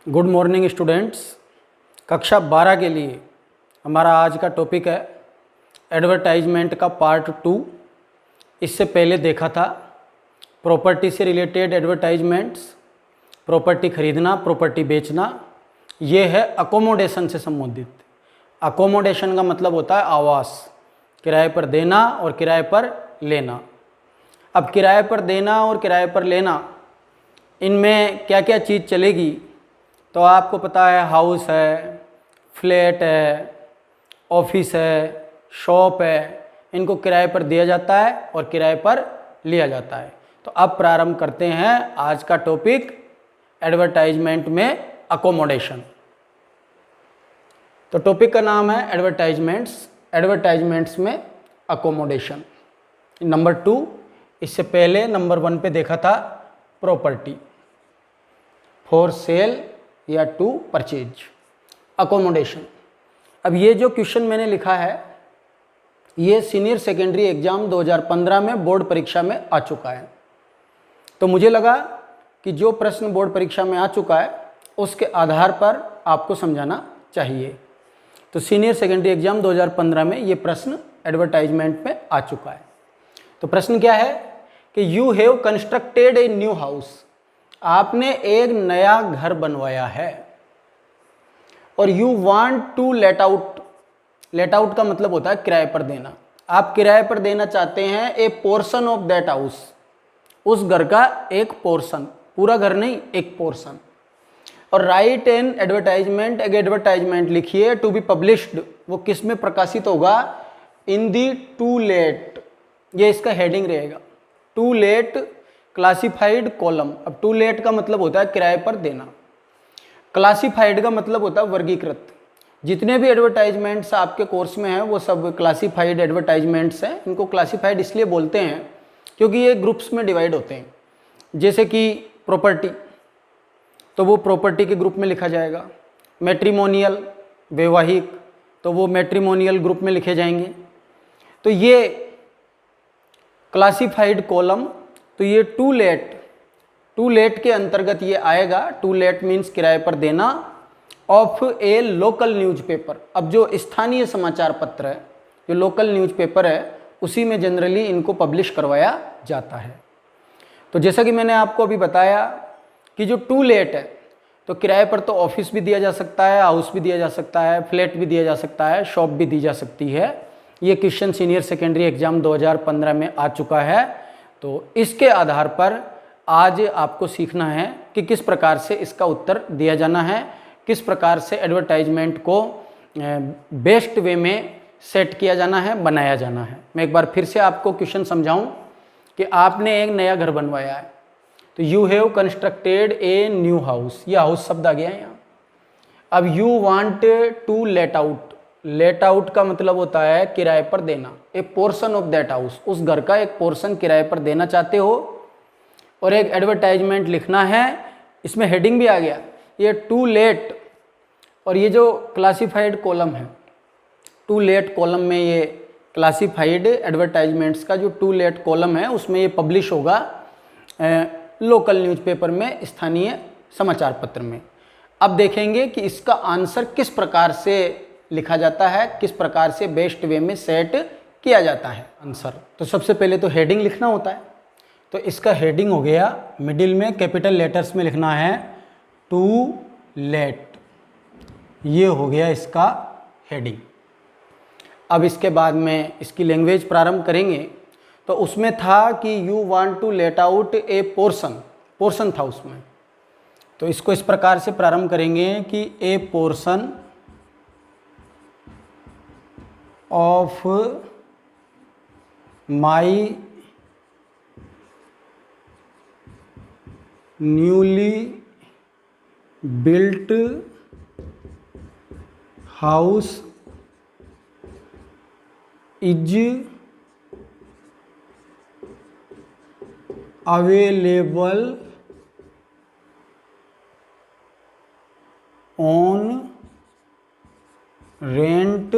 Good morning students. कक्षा 12 के लिए हमारा आज का टॉपिक है एडवर्टाइजमेंट का पार्ट 2। इससे पहले देखा था प्रॉपर्टी से रिलेटेड एडवर्टाइजमेंट्स, प्रॉपर्टी खरीदना, प्रॉपर्टी बेचना। ये है अकोमोडेशन से संबंधित। अकोमोडेशन का मतलब होता है आवास, किराए पर देना और किराए पर लेना। अब किराए पर देना और किराए पर लेना, इनमें क्या क्या चीज़ चलेगी तो आपको पता है। हाउस है, फ्लैट है, ऑफिस है, शॉप है, इनको किराए पर दिया जाता है और किराए पर लिया जाता है। तो अब प्रारंभ करते हैं आज का टॉपिक एडवर्टाइजमेंट में अकोमोडेशन। तो टॉपिक का नाम है एडवर्टाइजमेंट्स, एडवर्टाइजमेंट्स में अकोमोडेशन। नंबर 2, इससे पहले नंबर 1 पे देखा था प्रॉपर्टी फॉर सेल या टू परचेज, अकोमोडेशन। अब ये जो क्वेश्चन मैंने लिखा है ये सीनियर सेकेंडरी एग्जाम 2015 में बोर्ड परीक्षा में आ चुका है। तो मुझे लगा कि जो प्रश्न बोर्ड परीक्षा में आ चुका है उसके आधार पर आपको समझाना चाहिए। तो सीनियर सेकेंडरी एग्जाम 2015 में ये प्रश्न एडवर्टाइजमेंट में आ चुका है। तो प्रश्न क्या है कि you have constructed a new house, आपने एक नया घर बनवाया है और you want to let out. Let out का मतलब होता है किराए पर देना। आप किराए पर देना चाहते हैं ए पोर्शन ऑफ दैट हाउस, उस घर का एक पोर्शन, पूरा घर नहीं, एक पोर्शन। और राइट एन एडवर्टाइजमेंट, एक एडवर्टाइजमेंट लिखिए टू बी पब्लिश्ड, वो किस में प्रकाशित होगा, इन दी टू लेट, ये इसका हेडिंग रहेगा, टू लेट क्लासिफाइड कॉलम। अब टू लेट का मतलब होता है किराए पर देना, क्लासिफाइड का मतलब होता है वर्गीकृत। जितने भी एडवर्टाइजमेंट्स आपके कोर्स में हैं वो सब क्लासिफाइड एडवर्टाइजमेंट्स हैं। इनको क्लासिफाइड इसलिए बोलते हैं क्योंकि ये ग्रुप्स में डिवाइड होते हैं। जैसे कि प्रॉपर्टी, तो वो प्रॉपर्टी के ग्रुप में लिखा जाएगा। मैट्रिमोनियल, वैवाहिक, तो वो मैट्रिमोनियल ग्रुप में लिखे जाएंगे। तो ये क्लासिफाइड कॉलम, तो ये टू लेट के अंतर्गत ये आएगा। टू लेट मीन्स किराए पर देना ऑफ ए लोकल न्यूज़पेपर। अब जो स्थानीय समाचार पत्र है, जो लोकल न्यूज़पेपर है, उसी में जनरली इनको पब्लिश करवाया जाता है। तो जैसा कि मैंने आपको अभी बताया कि जो टू लेट है, तो किराए पर तो ऑफिस भी दिया जा सकता है, हाउस भी दिया जा सकता है, फ्लैट भी दिया जा सकता है, शॉप भी दी जा सकती है। ये क्वेश्चन सीनियर सेकेंडरी एग्जाम 2015 में आ चुका है। तो इसके आधार पर आज आपको सीखना है कि किस प्रकार से इसका उत्तर दिया जाना है, किस प्रकार से एडवर्टाइजमेंट को बेस्ट वे में सेट किया जाना है, बनाया जाना है। मैं एक बार फिर से आपको क्वेश्चन समझाऊं कि आपने एक नया घर बनवाया है, तो you have constructed a new house, ये हाउस शब्द आ गया है यहाँ। अब you want to let out, let out का मतलब होता है किराए पर देना, a portion of that house, उस घर का एक पोर्शन किराए पर देना चाहते हो और एक एडवर्टाइजमेंट लिखना है। इसमें हेडिंग भी आ गया, ये टू लेट। और ये जो क्लासिफाइड कॉलम है, टू लेट कॉलम में ये क्लासिफाइड एडवर्टाइजमेंट्स का जो टू लेट कॉलम है उसमें ये पब्लिश होगा लोकल न्यूज़पेपर में, स्थानीय समाचार पत्र में। अब देखेंगे कि इसका आंसर किस प्रकार से लिखा जाता है, किस प्रकार से बेस्ट वे में सेट किया जाता है आंसर। तो सबसे पहले तो हेडिंग लिखना होता है। तो इसका हेडिंग हो गया, मिडिल में कैपिटल लेटर्स में लिखना है टू लेट, ये हो गया इसका हेडिंग। अब इसके बाद में इसकी लैंग्वेज प्रारंभ करेंगे। तो उसमें था कि you want to let out a portion था उसमें। तो इसको इस प्रकार से प्रारंभ करेंगे कि a portion of my newly built house is available on rent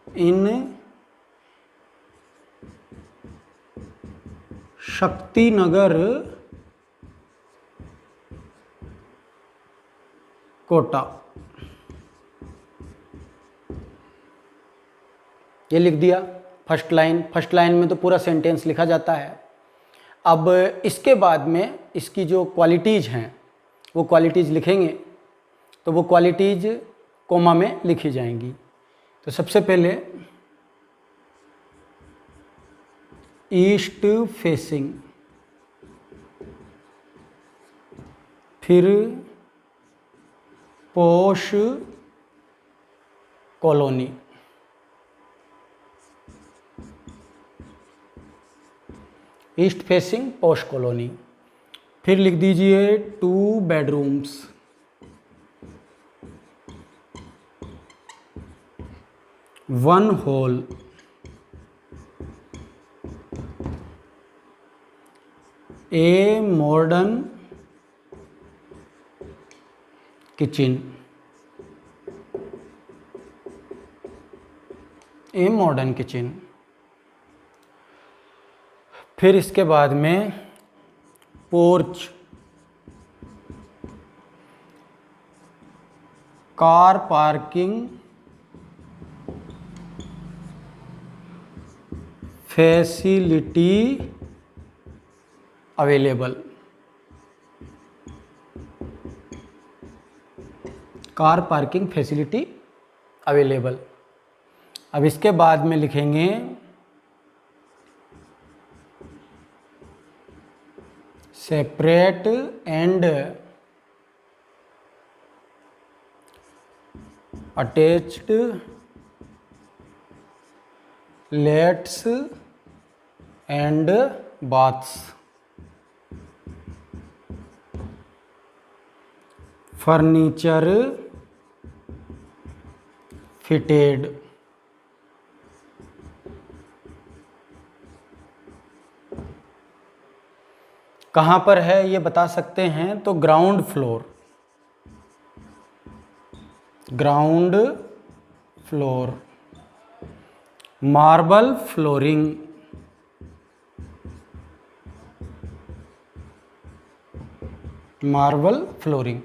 in Shakti Nagar Kota, ये लिख दिया फर्स्ट लाइन। फर्स्ट लाइन में तो पूरा सेंटेंस लिखा जाता है। अब इसके बाद में इसकी जो क्वालिटीज़ हैं वो क्वालिटीज़ लिखेंगे, तो वो क्वालिटीज़ कोमा में लिखी जाएंगी। तो सबसे पहले ईस्ट फेसिंग, फिर पोश कॉलोनी, ईस्ट फेसिंग पोश कॉलोनी, फिर लिख दीजिए 2 bedrooms, one hall, a modern kitchen, A modern kitchen. फिर इसके बाद में porch, car parking facility available, car parking facility available. अब इसके बाद में लिखेंगे separate and attached lats and baths, furniture fitted, कहाँ पर है ये बता सकते हैं, तो ground floor, ground floor, marble flooring, marble flooring.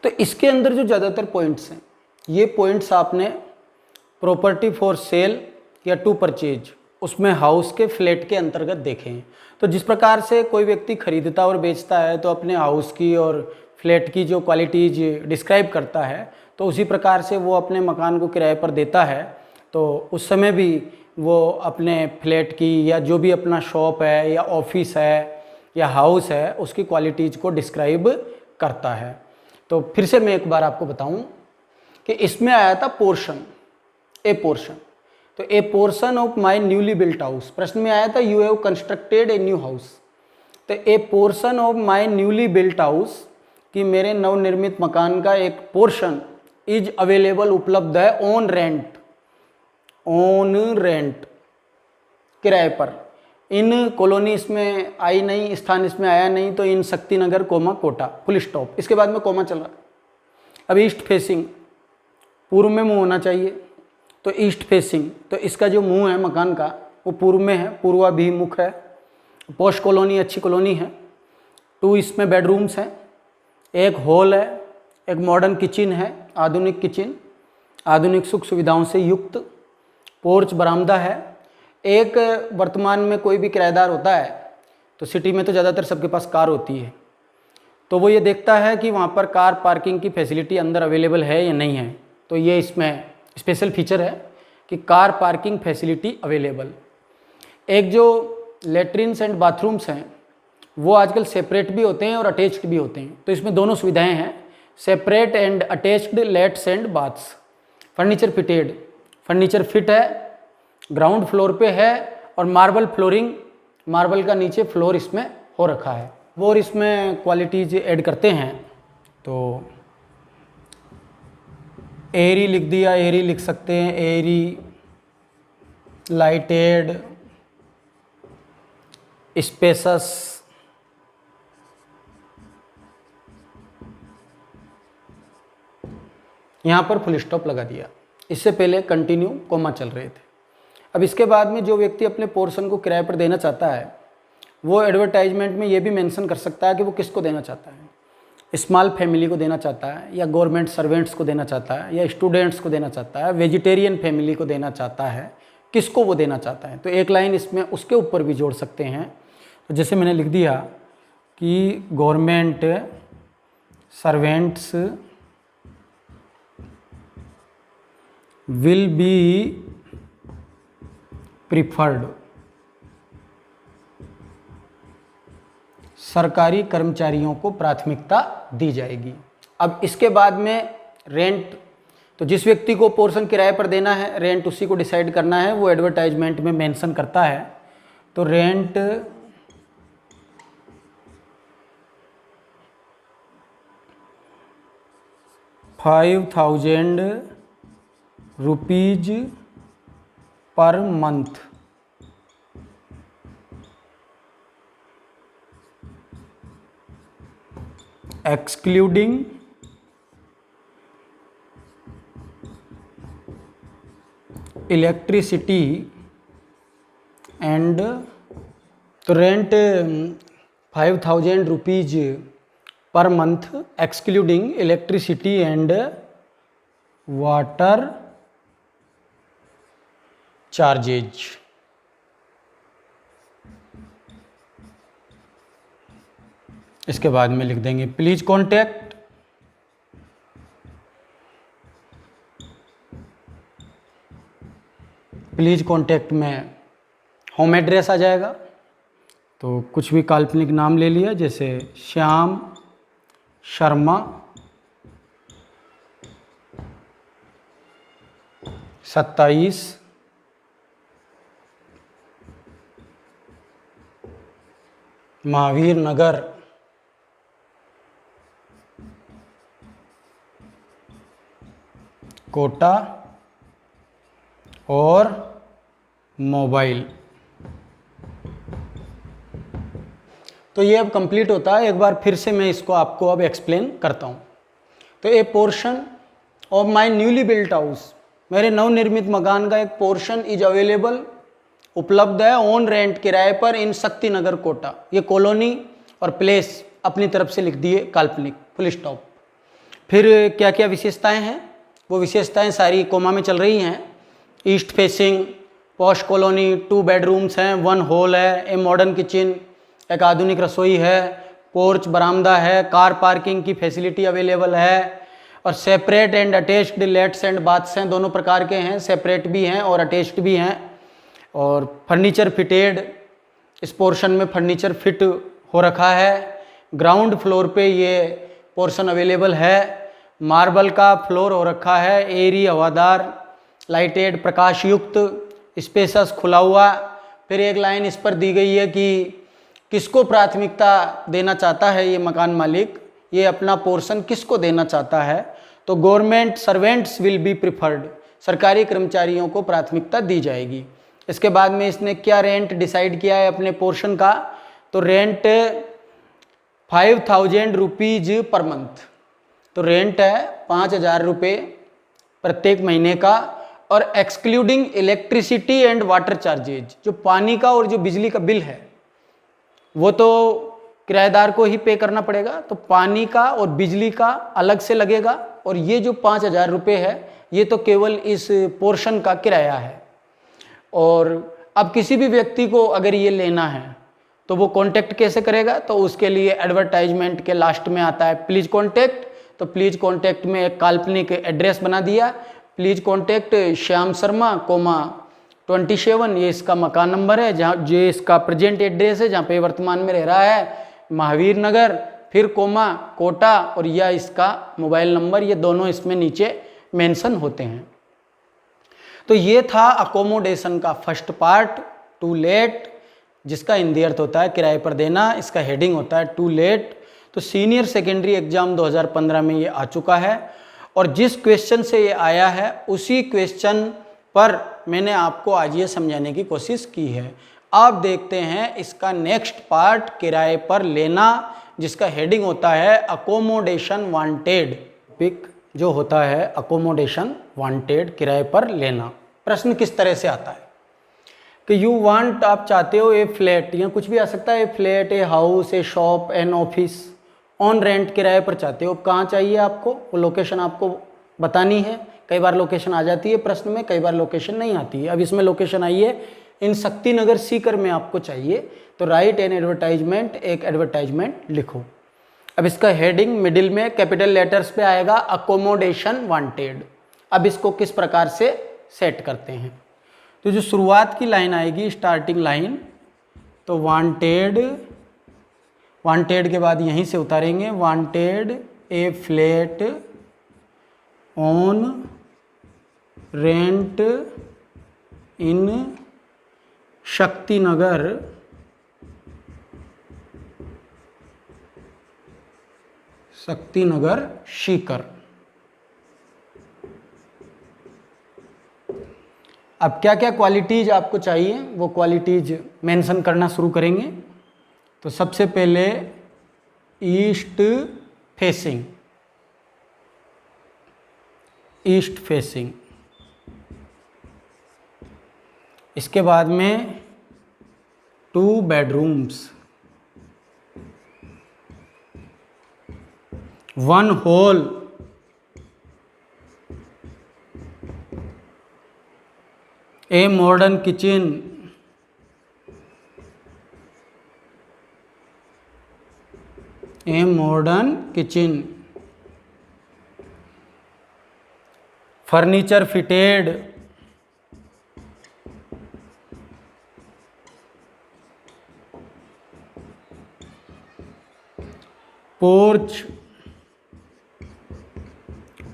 तो इसके अंदर जो ज़्यादातर पॉइंट्स हैं, ये पॉइंट्स आपने प्रॉपर्टी फॉर सेल या टू परचेज उसमें हाउस के फ्लैट के अंतर्गत देखे हैं। तो जिस प्रकार से कोई व्यक्ति खरीदता और बेचता है तो अपने हाउस की और फ्लैट की जो क्वालिटीज डिस्क्राइब करता है, तो उसी प्रकार से वो अपने मकान को किराए पर देता है। तो उस समय भी वो अपने फ्लैट की या जो भी अपना शॉप है या ऑफिस है या हाउस है उसकी क्वालिटीज़ को डिस्क्राइब करता है। तो फिर से मैं एक बार आपको बताऊं कि इसमें आया था पोर्शन, ए पोर्शन। तो a portion of my newly built house, प्रश्न में आया था you have constructed a new house. तो a portion of my newly built house, कि मेरे नवनिर्मित मकान का एक पोर्शन इज अवेलेबल, उपलब्ध है, ऑन रेंट, ऑन रेंट, किराए पर। इन कॉलोनी इसमें आई नहीं, स्थान इसमें आया नहीं, तो in Shaktinagar comma Kota, full stop. इसके बाद में कोमा चला। अब ईस्ट फेसिंग, पूर्व में मुंह होना चाहिए, तो ईस्ट फेसिंग, तो इसका जो मुंह है मकान का वो पूर्व में है, पूर्वाभिमुख है। पोश कॉलोनी अच्छी कॉलोनी है। 2 इसमें बेडरूम्स हैं, एक हॉल है, एक मॉडर्न किचन है, आधुनिक किचन, आधुनिक सुख सुविधाओं से युक्त। पोर्च बरामदा है। एक वर्तमान में कोई भी किराएदार होता है तो सिटी में तो ज़्यादातर सबके पास कार होती है, तो वो ये देखता है कि वहाँ पर कार पार्किंग की फैसिलिटी अंदर अवेलेबल है या नहीं है। तो ये इसमें स्पेशल फीचर है कि कार पार्किंग फैसिलिटी अवेलेबल। एक जो लेटरिन्स एंड बाथरूम्स हैं वो आजकल सेपरेट भी होते हैं और अटैच्ड भी होते हैं, तो इसमें दोनों सुविधाएं हैं, separate and attached lats and baths. Furniture fitted, furniture fit है, ग्राउंड फ्लोर पे है, और मार्बल फ्लोरिंग, मार्बल का नीचे फ्लोर इसमें हो रखा है। वो और इसमें क्वालिटीज ऐड करते हैं, तो एरी लिख दिया, एरी लिख सकते हैं, एरी, लाइटेड, स्पेसस, यहाँ पर फुल स्टॉप लगा दिया। इससे पहले कंटिन्यू कोमा चल रहे थे। अब इसके बाद में जो व्यक्ति अपने पोर्शन को किराए पर देना चाहता है वो एडवर्टाइजमेंट में ये भी मेंशन कर सकता है कि वो किसको देना चाहता है। स्मॉल फैमिली को देना चाहता है, या गवर्नमेंट सर्वेंट्स को देना चाहता है, या स्टूडेंट्स को देना चाहता है, वेजिटेरियन फैमिली को देना चाहता है, किसको वो देना चाहता है। तो एक लाइन इसमें उसके ऊपर भी जोड़ सकते हैं। तो जैसे मैंने लिख दिया कि government servants will be preferred, सरकारी कर्मचारियों को प्राथमिकता दी जाएगी। अब इसके बाद में रेंट, तो जिस व्यक्ति को पोर्शन किराए पर देना है, रेंट उसी को डिसाइड करना है, वो एडवर्टाइजमेंट में मेंशन करता है। तो rent ₹5,000 per month, excluding electricity and, तो rent ₹5,000 per month excluding electricity and water charges. इसके बाद में लिख देंगे प्लीज कॉन्टैक्ट में होम एड्रेस आ जाएगा। तो कुछ भी काल्पनिक नाम ले लिया, जैसे श्याम शर्मा 27 महावीर नगर कोटा, और मोबाइल। तो ये अब कंप्लीट होता है। एक बार फिर से मैं इसको आपको अब एक्सप्लेन करता हूँ। तो a portion of my newly built house, मेरे नवनिर्मित मकान का एक पोर्शन इज अवेलेबल, उपलब्ध है, ऑन रेंट किराए पर, इन शक्ति नगर कोटा। ये कॉलोनी और प्लेस अपनी तरफ से लिख दिए काल्पनिक, फुल स्टॉप। फिर क्या क्या विशेषताएं हैं, वो विशेषताएं सारी कोमा में चल रही हैं। East facing posh colony, 2 bedrooms हैं, 1 हॉल है, ए मॉडर्न किचन, एक आधुनिक रसोई है, पोर्च बरामदा है, कार पार्किंग की फैसिलिटी अवेलेबल है, और separate and attached lats and baths हैं, दोनों प्रकार के हैं, सेपरेट भी हैं और अटैच्ड भी हैं। और फर्नीचर फिटेड, इस पोर्शन में फर्नीचर फिट हो रखा है। ग्राउंड फ्लोर पे ये पोर्शन अवेलेबल है। मार्बल का फ्लोर हो रखा है, एयरी हवादार, लाइटेड प्रकाशयुक्त, स्पेसस खुला हुआ। फिर एक लाइन इस पर दी गई है कि किसको प्राथमिकता देना चाहता है ये मकान मालिक, ये अपना पोर्शन किसको देना चाहता है। तो government servants will be preferred, सरकारी कर्मचारियों को प्राथमिकता दी जाएगी। इसके बाद में इसने क्या रेंट डिसाइड किया है अपने पोर्शन का, तो रेंट ₹5,000 पर मंथ। तो रेंट है 5,000 रुपये प्रत्येक महीने का, और excluding electricity and water charges, जो पानी का और जो बिजली का बिल है वो तो किराएदार को ही पे करना पड़ेगा। तो पानी का और बिजली का अलग से लगेगा, और ये जो 5,000 रुपये है ये तो केवल इस पोर्शन का किराया है। और अब किसी भी व्यक्ति को अगर ये लेना है तो वो कांटेक्ट कैसे करेगा, तो उसके लिए एडवर्टाइजमेंट के लास्ट में आता है प्लीज कांटेक्ट। तो प्लीज कांटेक्ट में एक काल्पनिक एड्रेस बना दिया, प्लीज कांटेक्ट श्याम शर्मा, 27, ये इसका मकान नंबर है, जहाँ जो इसका प्रेजेंट एड्रेस है, जहाँ पे वर्तमान में रह रहा है, महावीर नगर, फिर कोटा, और यह इसका मोबाइल नंबर, ये दोनों इसमें नीचे मेंशन होते हैं। तो ये था अकोमोडेशन का फर्स्ट पार्ट, टू लेट, जिसका हिंदी अर्थ होता है किराए पर देना। इसका हेडिंग होता है टू लेट। तो सीनियर सेकेंडरी एग्जाम 2015 में ये आ चुका है, और जिस क्वेश्चन से ये आया है उसी क्वेश्चन पर मैंने आपको आज ये समझाने की कोशिश की है। आप देखते हैं इसका नेक्स्ट पार्ट, किराए पर लेना, जिसका हेडिंग होता है अकोमोडेशन वांटेड। पिक जो होता है अकोमोडेशन वांटेड, किराए पर लेना। प्रश्न किस तरह से आता है कि यू वांट, आप चाहते हो ए फ्लैट, या कुछ भी आ सकता है, a flat, a house, a shop, an office on rent किराए पर चाहते हो, कहाँ चाहिए आपको, वो लोकेशन आपको बतानी है। कई बार लोकेशन आ जाती है प्रश्न में, कई बार लोकेशन नहीं आती है। अब इसमें लोकेशन आई है, इन शक्ति नगर सीकर में आपको चाहिए, तो राइट एन एडवर्टाइजमेंट, एक एडवर्टाइजमेंट लिखो। अब इसका हेडिंग मिडिल में कैपिटल लेटर्स पे आएगा, अकोमोडेशन वांटेड। अब इसको किस प्रकार से सेट करते हैं, तो जो शुरुआत की लाइन आएगी, स्टार्टिंग लाइन, तो वांटेड, वांटेड के बाद यहीं से उतारेंगे, wanted a flat on rent in Shakti Nagar Sikar. अब क्या क्या क्वालिटीज आपको चाहिए, वो क्वालिटीज मेंशन करना शुरू करेंगे। तो सबसे पहले ईस्ट फेसिंग, ईस्ट फेसिंग, इसके बाद में 2 bedrooms, 1 hall, a modern kitchen, furniture fitted, porch,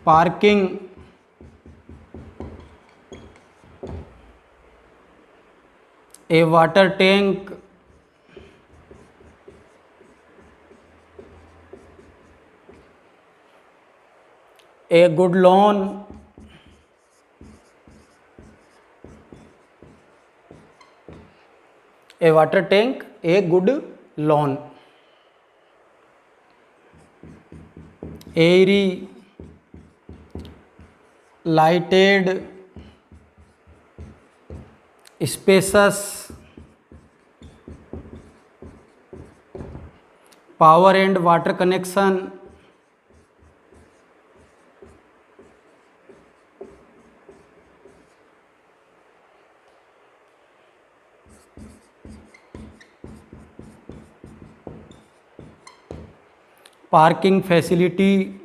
parking, a water tank, a good lawn, a water tank, a good lawn, airy, lighted, spaces, power and water connection, parking facility,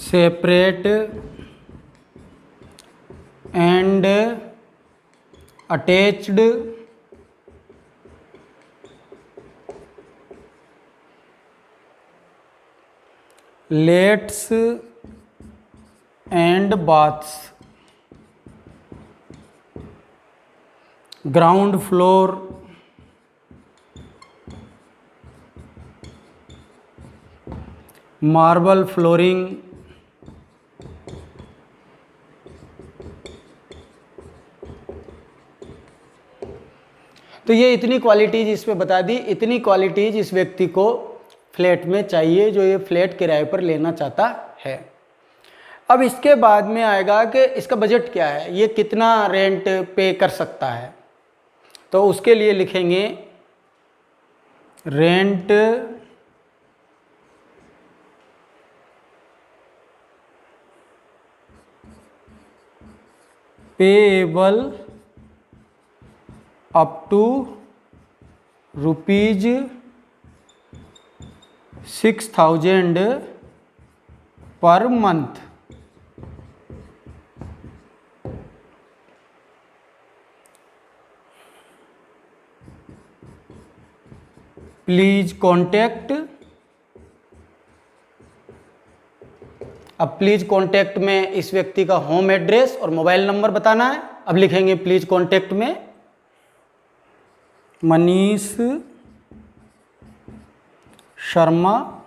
separate and attached lats and baths, ground floor, marble flooring, तो ये इतनी qualities इस पे बता दी, इतनी qualities इस व्यक्ति को फ्लैट में चाहिए जो ये फ्लैट किराए पर लेना चाहता है। अब इसके बाद में आएगा कि इसका बजट क्या है, ये कितना रेंट पे कर सकता है। तो उसके लिए लिखेंगे rent payable up to ₹6,000 per month. Please contact, अब प्लीज कॉन्टैक्ट में इस व्यक्ति का होम एड्रेस और मोबाइल नंबर बताना है। अब लिखेंगे प्लीज कॉन्टैक्ट में मनीष शर्मा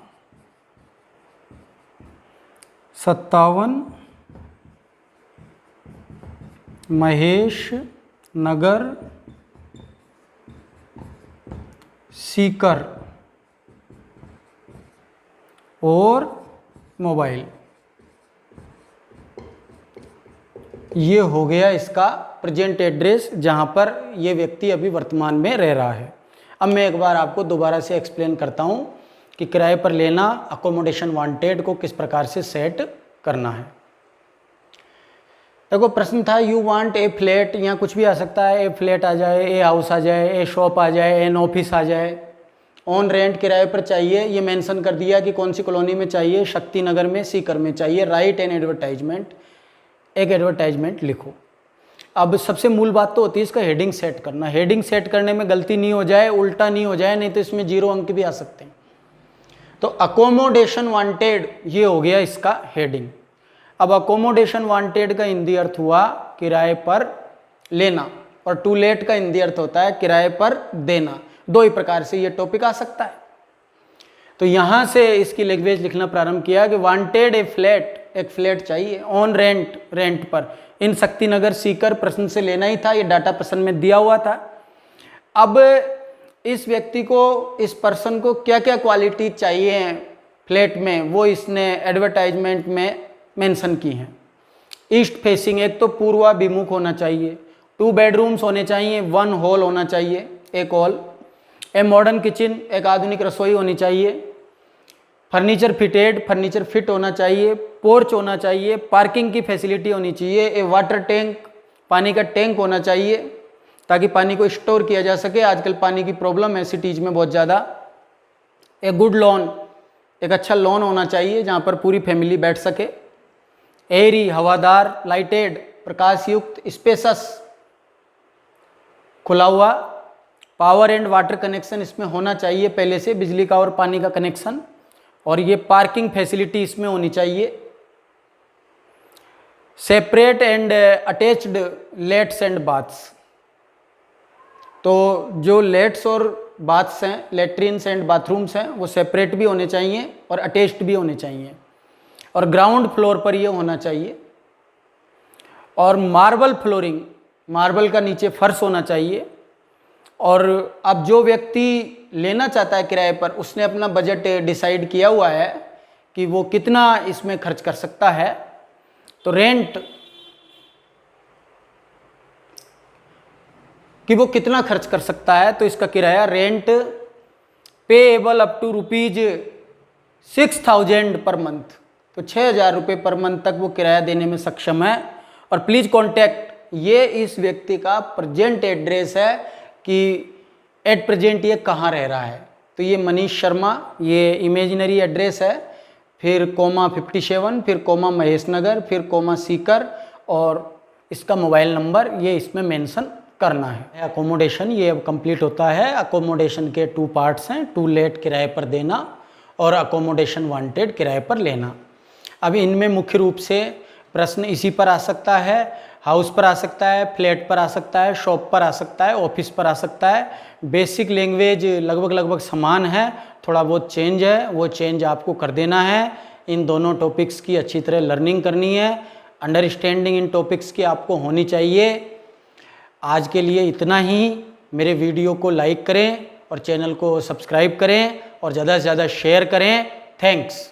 57 महेश नगर सीकर और मोबाइल ये हो गया इसका प्रेजेंट एड्रेस जहाँ पर ये व्यक्ति अभी वर्तमान में रह रहा है। अब मैं एक बार आपको दोबारा से एक्सप्लेन करता हूँ कि किराए पर लेना अकोमोडेशन वांटेड को किस प्रकार से सेट करना है। देखो प्रश्न था यू वांट ए फ्लैट, यहाँ कुछ भी आ सकता है, ए फ्लैट आ जाए, ए हाउस आ जाए, ए शॉप आ जाए, एन ऑफिस आ जाए। ऑन रेंट किराए पर चाहिए, ये मेंशन कर दिया कि कौन सी कॉलोनी में चाहिए, शक्ति नगर में, सीकर में चाहिए। राइट एन एडवर्टाइजमेंट, एक एडवर्टाइजमेंट लिखो। अब सबसे मूल बात तो होती है इसका हेडिंग सेट करना। हेडिंग सेट करने में गलती नहीं हो जाए, उल्टा नहीं हो जाए, नहीं तो इसमें 0 अंक भी आ सकते हैं। तो अकोमोडेशन वांटेड ये हो गया इसका हेडिंग। अब अकोमोडेशन वांटेड का हिंदी अर्थ हुआ किराए पर लेना, और टू लेट का हिंदी अर्थ होता है किराए पर देना। दो ही प्रकार से ये टॉपिक आ सकता है। तो यहाँ से इसकी लैंग्वेज लिखना प्रारंभ किया कि वांटेड ए फ्लैट, एक फ्लैट चाहिए, ऑन रेंट, रेंट पर, इन शक्तिनगर सीकर। प्रश्न से लेना ही था, ये डाटा प्रश्न में दिया हुआ था। अब इस व्यक्ति को, इस पर्सन को क्या क्या क्वालिटी चाहिए फ्लैट में, वो इसने एडवर्टाइजमेंट में मेंशन की हैं। ईस्ट फेसिंग, एक तो पूर्वाभिमुख होना चाहिए। 2 बेडरूम्स होने चाहिए, 1 हॉल होना चाहिए, एक हॉल। ए मॉडर्न किचन, एक आधुनिक रसोई होनी चाहिए। फर्नीचर फिटेड, फर्नीचर फिट होना चाहिए। पोर्च होना चाहिए। पार्किंग की फैसिलिटी होनी चाहिए। ए वाटर टैंक, पानी का टैंक होना चाहिए ताकि पानी को स्टोर किया जा सके। आजकल पानी की प्रॉब्लम है सिटीज़ में बहुत ज़्यादा। ए गुड लॉन, एक अच्छा लॉन होना चाहिए जहाँ पर पूरी फैमिली बैठ सके। एयरी, हवादार, लाइटेड, प्रकाश युक्त, स्पेसस, खुला हुआ। पावर एंड वाटर कनेक्शन इसमें होना चाहिए पहले से, बिजली का और पानी का कनेक्शन। और ये पार्किंग फैसिलिटी इसमें होनी चाहिए। Separate and attached lats and baths, तो जो लेट्स और बाथ्स हैं, लेट्रिन्स एंड बाथरूम्स हैं, वो सेपरेट भी होने चाहिए और अटैच्ड भी होने चाहिए। और ग्राउंड फ्लोर पर ये होना चाहिए। और मार्बल फ्लोरिंग, मार्बल का नीचे फर्श होना चाहिए। और अब जो व्यक्ति लेना चाहता है किराए पर, उसने अपना बजट डिसाइड किया हुआ है कि वो कितना इसमें खर्च कर सकता है। तो रेंट कि वो कितना खर्च कर सकता है, तो इसका किराया rent payable up to ₹6,000 per month, तो 6,000 रुपये पर मंथ तक वो किराया देने में सक्षम है। और प्लीज़ कॉन्टैक्ट, ये इस व्यक्ति का प्रेजेंट एड्रेस है कि एट प्रेजेंट ये कहाँ रह रहा है। तो ये मनीष शर्मा, ये इमेजिनरी एड्रेस है, फिर कोमा 57, फिर कोमा महेश नगर, फिर कोमा सीकर, और इसका मोबाइल नंबर ये इसमें मेंशन करना है। अकोमोडेशन ये अब कंप्लीट होता है। अकोमोडेशन के 2 पार्ट्स हैं, टू लेट किराए पर देना और अकोमोडेशन वांटेड किराए पर लेना। अब इनमें मुख्य रूप से प्रश्न इसी पर आ सकता है, हाउस पर आ सकता है, फ्लैट पर आ सकता है, शॉप पर आ सकता है, ऑफिस पर आ सकता है। बेसिक लैंग्वेज लगभग समान है, थोड़ा बहुत चेंज है, वो चेंज आपको कर देना है। इन दोनों टॉपिक्स की अच्छी तरह लर्निंग करनी है, अंडरस्टैंडिंग इन टॉपिक्स की आपको होनी चाहिए। आज के लिए इतना ही। मेरे वीडियो को लाइक करें और चैनल को सब्सक्राइब करें और ज़्यादा से ज़्यादा शेयर करें। थैंक्स।